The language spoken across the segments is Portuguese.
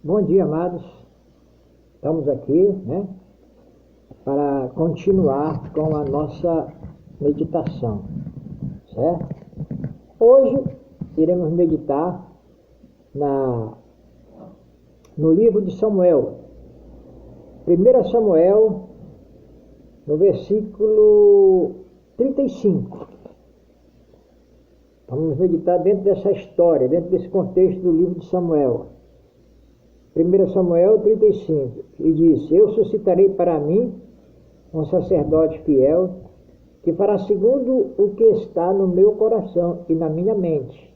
Bom dia, amados. Estamos aqui, para continuar com a nossa meditação, certo? Hoje iremos meditar no livro de Samuel, 1 Samuel, no versículo 35. Vamos meditar dentro dessa história, dentro desse contexto do livro de Samuel. 1 Samuel 35, e diz: Eu suscitarei para mim um sacerdote fiel, que fará segundo o que está no meu coração e na minha mente.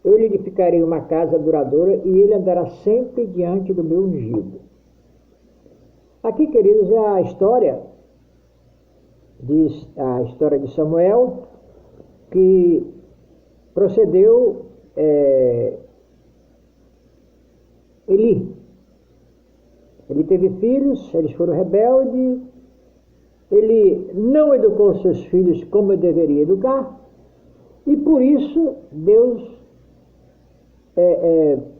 Eu lhe edificarei uma casa duradoura, e ele andará sempre diante do meu ungido. Aqui, queridos, é a história de Samuel, que procedeu Eli. Ele teve filhos, eles foram rebeldes, ele não educou seus filhos como eu deveria educar, e por isso Deus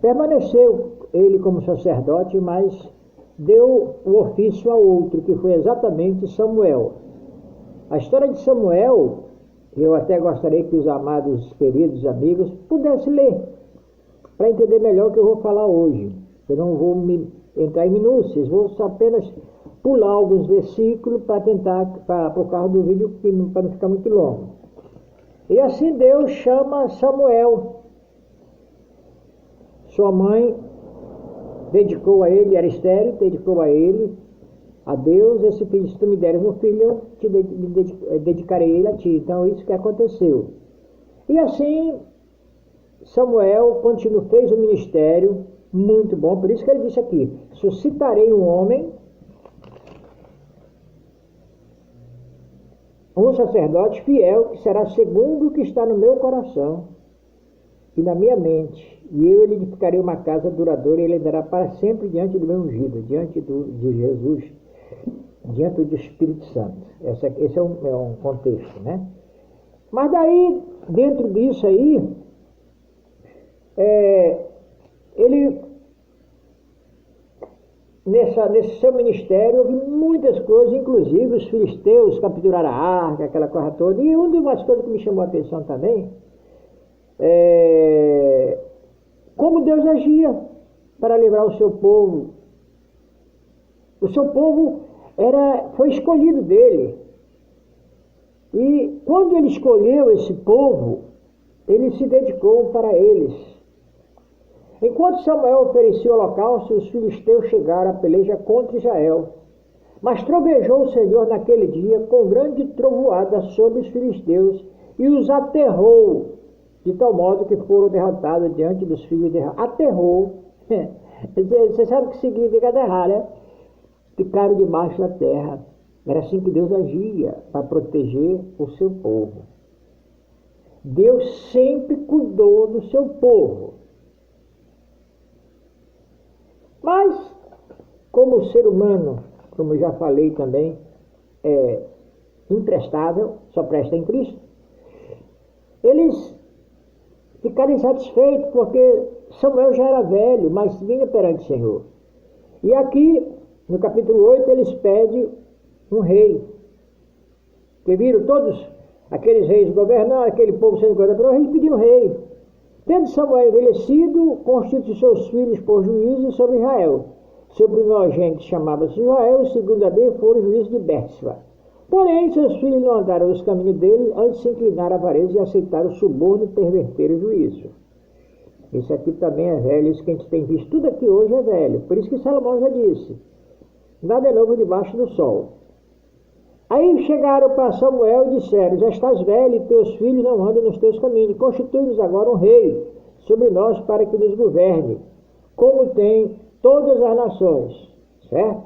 permaneceu ele como sacerdote, mas deu o ofício a outro, que foi exatamente Samuel. A história de Samuel, eu até gostaria que os amados, queridos amigos, pudessem ler, para entender melhor o que eu vou falar hoje. Eu não vou entrar em minúcias, vou só apenas pular alguns versículos para por causa do vídeo, para não ficar muito longo. E assim Deus chama Samuel. Sua mãe dedicou a ele, era estéril, dedicou a ele, a Deus, esse filho, se tu me deres um filho, eu dedicarei ele a ti. Então isso que aconteceu. E assim Samuel fez um ministério muito bom, por isso que ele disse aqui: suscitarei um homem, um sacerdote fiel, que será segundo o que está no meu coração e na minha mente, e eu lhe edificarei uma casa duradoura, e ele andará para sempre diante do meu ungido, diante de Jesus, diante do Espírito Santo. Esse é um contexto, Mas daí, dentro disso aí, ele, nesse seu ministério, houve muitas coisas, inclusive os filisteus capturaram a arca, aquela coisa toda. E uma das coisas que me chamou a atenção também como Deus agia para livrar o seu povo. O seu povo foi escolhido dele. E quando ele escolheu esse povo, ele se dedicou para eles. Enquanto Samuel oferecia o holocausto, os filisteus chegaram à peleja contra Israel. Mas trovejou o Senhor naquele dia com grande trovoada sobre os filisteus e os aterrou, de tal modo que foram derrotados diante dos filhos de Israel. Aterrou. Você sabe o que significa aterrar, Ficaram debaixo da terra. Era assim que Deus agia para proteger o seu povo. Deus sempre cuidou do seu povo. Mas, como o ser humano, como eu já falei também, é imprestável, só presta em Cristo, eles ficaram insatisfeitos porque Samuel já era velho, mas vinha perante o Senhor. E aqui, no capítulo 8, eles pedem um rei. Porque viram todos aqueles reis governando, aquele povo sendo governado, eles pediram um rei. Tendo Samuel envelhecido, constituiu seus filhos por juízes sobre Israel. Seu primogênito chamava-se Joel, e segundo a dele foram juízes de Bérseba. Porém, seus filhos não andaram nos caminhos dele, antes se inclinaram à avareza e aceitaram o suborno e perverteram o juízo. Isso aqui também é velho, isso que a gente tem visto, tudo aqui hoje é velho. Por isso que Salomão já disse: nada é novo debaixo do sol. Aí chegaram para Samuel e disseram: já estás velho e teus filhos não andam nos teus caminhos. Constitui-nos agora um rei sobre nós para que nos governe, como tem todas as nações. Certo?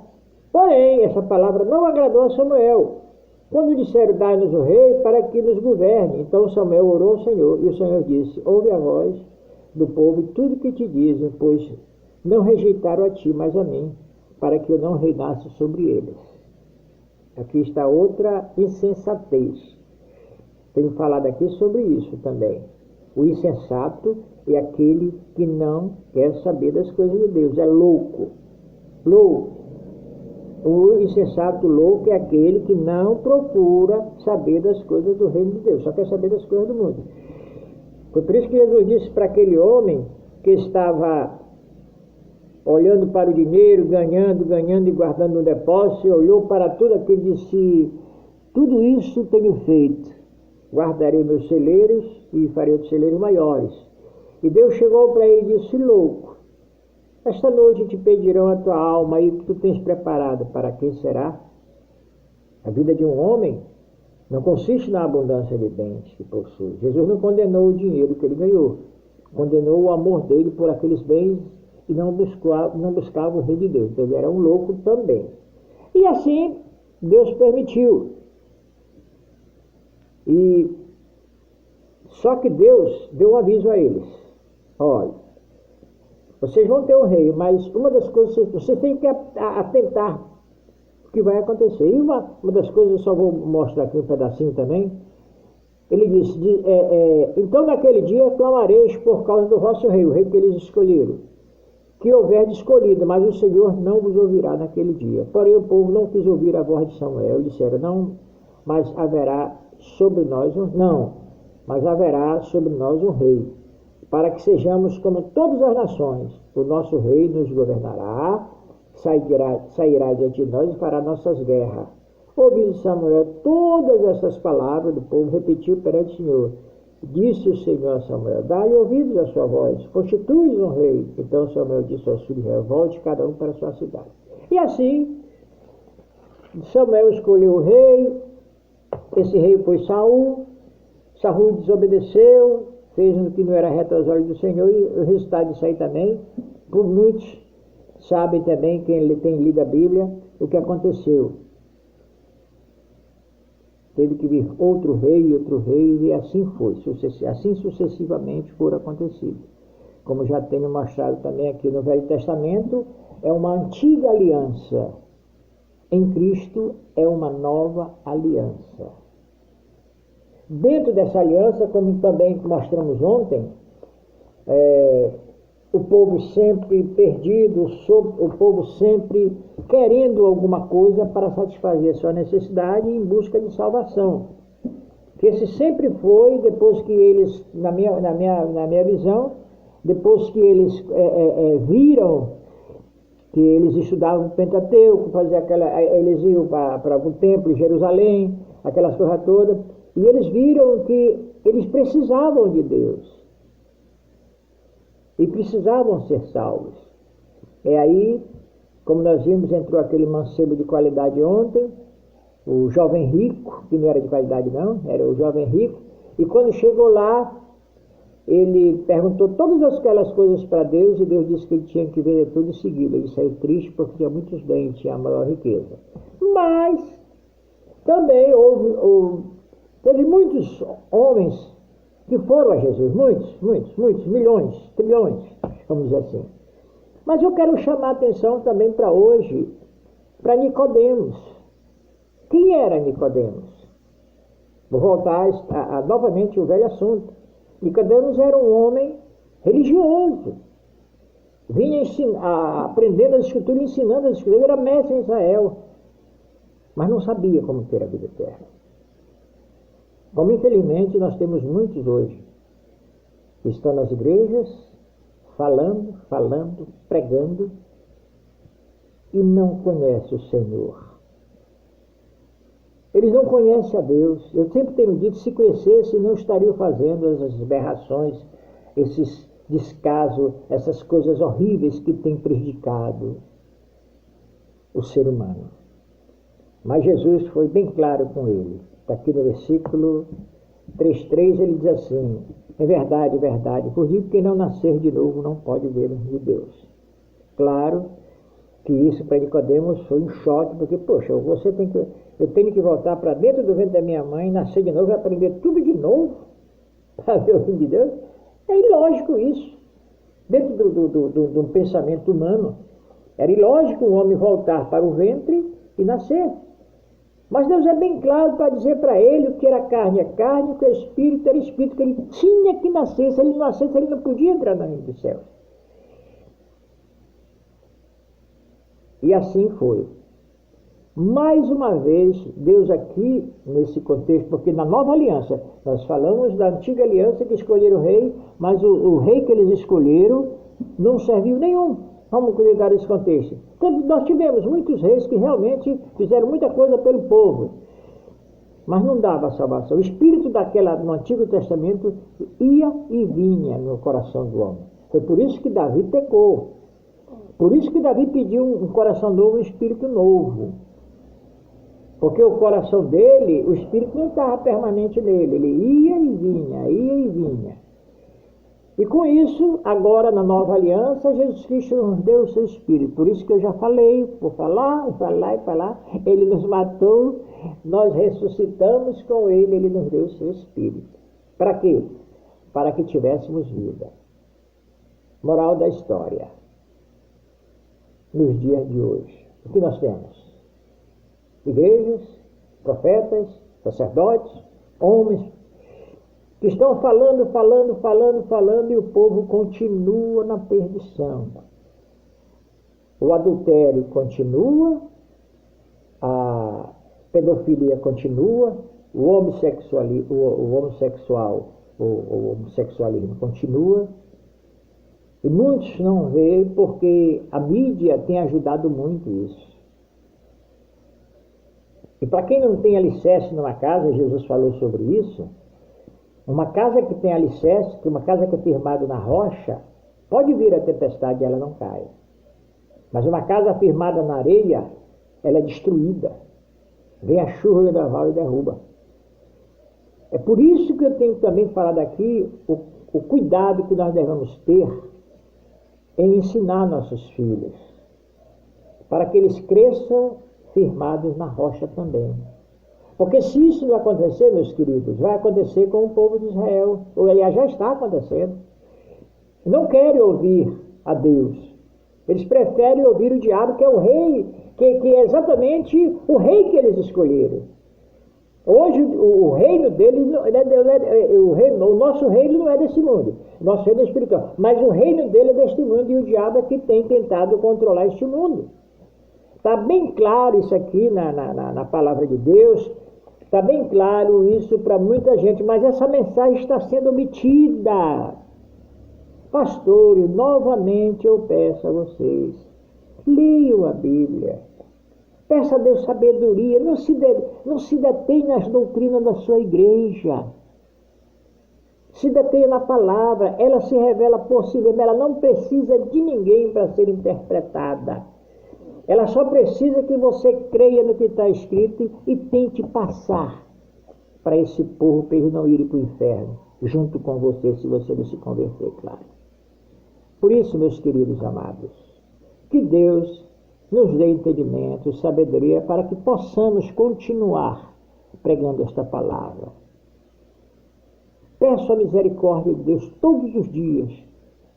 Porém, essa palavra não agradou a Samuel. Quando disseram: dai-nos o rei para que nos governe. Então Samuel orou ao Senhor, e o Senhor disse: ouve a voz do povo e tudo que te dizem, pois não rejeitaram a ti, mas a mim, para que eu não reinasse sobre eles. Aqui está outra insensatez. Tenho falado aqui sobre isso também. O insensato é aquele que não quer saber das coisas de Deus, é louco. Louco. O insensato louco é aquele que não procura saber das coisas do reino de Deus, só quer saber das coisas do mundo. Foi por isso que Jesus disse para aquele homem que estava olhando para o dinheiro, ganhando e guardando no depósito, e olhou para tudo aquilo e disse: tudo isso tenho feito, guardarei meus celeiros e farei outros celeiros maiores. E Deus chegou para ele e disse: louco, esta noite te pedirão a tua alma, e o que tu tens preparado, para quem será? A vida de um homem não consiste na abundância de bens que possui. Jesus não condenou o dinheiro que ele ganhou, condenou o amor dele por aqueles bens e não buscava o reino de Deus. Então ele era um louco também. E assim Deus permitiu. E só que Deus deu um aviso a eles: olha, vocês vão ter um rei, mas uma das coisas vocês têm que atentar o que vai acontecer. E uma das coisas, eu só vou mostrar aqui um pedacinho também. Ele disse: então naquele dia clamareis por causa do vosso rei, o rei que eles escolheram, que houver de escolhido, mas o Senhor não vos ouvirá naquele dia. Porém o povo não quis ouvir a voz de Samuel, e disseram: mas haverá sobre nós um rei, para que sejamos como todas as nações. O nosso rei nos governará, sairá diante de nós e fará nossas guerras. Ouvindo Samuel todas essas palavras do povo, repetiu perante o Senhor. Disse o Senhor a Samuel: dá-lhe ouvidos à sua voz, constitui um rei. Então Samuel disse aos filhos: volte cada um para a sua cidade. E assim Samuel escolheu o rei. Esse rei foi Saul. Saul desobedeceu, fez o que não era reto aos olhos do Senhor, e o resultado disso aí também, por muitos sabem também, quem tem lido a Bíblia, o que aconteceu. Teve que vir outro rei, e assim foi, assim sucessivamente foram acontecidos. Como já tenho mostrado também aqui no Velho Testamento, é uma antiga aliança. Em Cristo é uma nova aliança. Dentro dessa aliança, como também mostramos ontem, o povo sempre perdido, o povo sempre querendo alguma coisa para satisfazer a sua necessidade em busca de salvação. Que esse sempre foi, depois que eles, na minha visão, depois que eles viram que eles estudavam o Pentateuco, eles iam para o templo em Jerusalém, aquelas coisas todas, e eles viram que eles precisavam de Deus. E precisavam ser salvos. É aí, como nós vimos, entrou aquele mancebo de qualidade ontem, o jovem rico, que não era de qualidade não, era o jovem rico, e quando chegou lá, ele perguntou todas aquelas coisas para Deus, e Deus disse que ele tinha que vender tudo e segui-lo. Ele saiu triste porque tinha muitos bens, tinha a maior riqueza. Mas também teve muitos homens que foram a Jesus, muitos, milhões, trilhões, vamos dizer assim. Mas eu quero chamar a atenção também para hoje, para Nicodemos. Quem era Nicodemos? Vou voltar novamente ao velho assunto. Nicodemos era um homem religioso. Vinha aprendendo as escrituras, ensinando as escrituras. Ele era mestre em Israel, mas não sabia como ter a vida eterna. Como infelizmente nós temos muitos hoje, que estão nas igrejas, falando, pregando, e não conhecem o Senhor. Eles não conhecem a Deus. Eu sempre tenho dito, se conhecessem, não estariam fazendo as aberrações, esses descasos, essas coisas horríveis que têm prejudicado o ser humano. Mas Jesus foi bem claro com ele. Está aqui no versículo 3:3, ele diz assim: é verdade, vos digo que quem não nascer de novo não pode ver o reino de Deus. Claro que isso para Nicodemos foi um choque, porque, poxa, eu tenho que voltar para dentro do ventre da minha mãe, nascer de novo e aprender tudo de novo para ver o reino de Deus. É ilógico isso. Dentro do pensamento humano, era ilógico um homem voltar para o ventre e nascer. Mas Deus é bem claro para dizer para ele o que era carne é carne, o que é espírito era espírito, que ele tinha que nascer. Se ele não nascesse, ele não podia entrar no reino dos céus. E assim foi. Mais uma vez, Deus aqui, nesse contexto, porque na nova aliança, nós falamos da antiga aliança que escolheram o rei, mas o rei que eles escolheram não serviu nenhum. Vamos cuidar desse contexto. Nós tivemos muitos reis que realmente fizeram muita coisa pelo povo, mas não dava a salvação. O espírito no Antigo Testamento ia e vinha no coração do homem. Foi por isso que Davi pecou. Por isso que Davi pediu um coração novo, um espírito novo. Porque o coração dele, o espírito não estava permanente nele. Ele ia e vinha, ia e vinha. E com isso, agora na nova aliança, Jesus Cristo nos deu o seu espírito. Por isso que eu já falei, vou falar e falar e falar. Ele nos matou, nós ressuscitamos com ele, ele nos deu o seu espírito. Para quê? Para que tivéssemos vida. Moral da história. Nos dias de hoje, o que nós temos? Igrejas, profetas, sacerdotes, homens, que estão falando, e o povo continua na perdição. O adultério continua, a pedofilia continua, o homossexualismo continua, e muitos não veem porque a mídia tem ajudado muito isso. E para quem não tem alicerce numa casa, Jesus falou sobre isso, uma casa que tem alicerce, uma casa que é firmada na rocha, pode vir a tempestade e ela não cai. Mas uma casa firmada na areia, ela é destruída. Vem a chuva vendaval e derruba. É por isso que eu tenho também falado aqui o cuidado que nós devemos ter em ensinar nossos filhos, para que eles cresçam firmados na rocha também. Porque se isso não acontecer, meus queridos, vai acontecer com o povo de Israel, ou aliás, já está acontecendo. Não querem ouvir a Deus. Eles preferem ouvir o diabo, que é o rei, que é exatamente o rei que eles escolheram. Hoje o reino deles, o nosso reino não é desse mundo, o nosso reino é espiritual, mas o reino dele é deste mundo, e o diabo é que tem tentado controlar este mundo. Está bem claro isso aqui na palavra de Deus, está bem claro isso para muita gente, mas essa mensagem está sendo omitida. Pastores, novamente eu peço a vocês, leiam a Bíblia. Peça a Deus sabedoria, não se detém nas doutrinas da sua igreja. Se detenha na palavra, ela se revela por si mesma, ela não precisa de ninguém para ser interpretada. Ela só precisa que você creia no que está escrito e tente passar para esse povo, para eles não irem para o inferno, junto com você, se você não se converter, claro. Por isso, meus queridos amados, que Deus nos dê entendimento, sabedoria, para que possamos continuar pregando esta palavra. Peço a misericórdia de Deus todos os dias.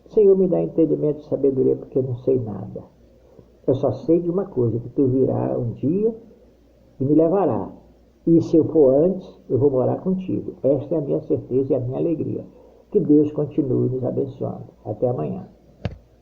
Senhor, me dá entendimento e sabedoria, porque eu não sei nada. Eu só sei de uma coisa, que tu virá um dia e me levará. E se eu for antes, eu vou morar contigo. Esta é a minha certeza e a minha alegria. Que Deus continue nos abençoando. Até amanhã.